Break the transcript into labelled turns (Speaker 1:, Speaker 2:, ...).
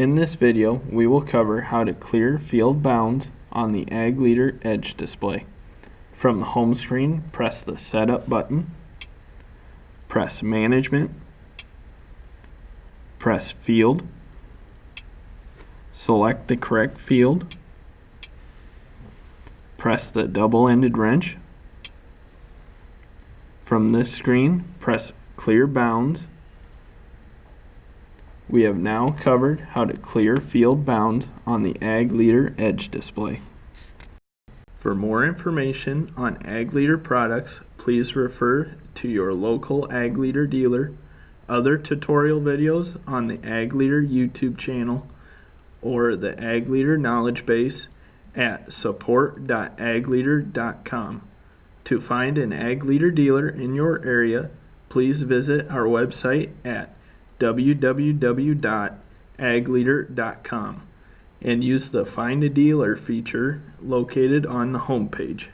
Speaker 1: In this video, we will cover how to clear field bounds on the Ag Leader Edge display. From the home screen, press the Setup button, press Management, press Field, select the correct field, press the double-ended wrench. From this screen, press Clear Bounds. We have now covered how to clear field bounds on the Ag Leader Edge display. For more information on Ag Leader products, please refer to your local Ag Leader dealer, other tutorial videos on the Ag Leader YouTube channel, or the Ag Leader Knowledgebase at support.agleader.com. To find an Ag Leader dealer in your area, please visit our website at www.agleader.com and use the Find a Dealer feature located on the home page.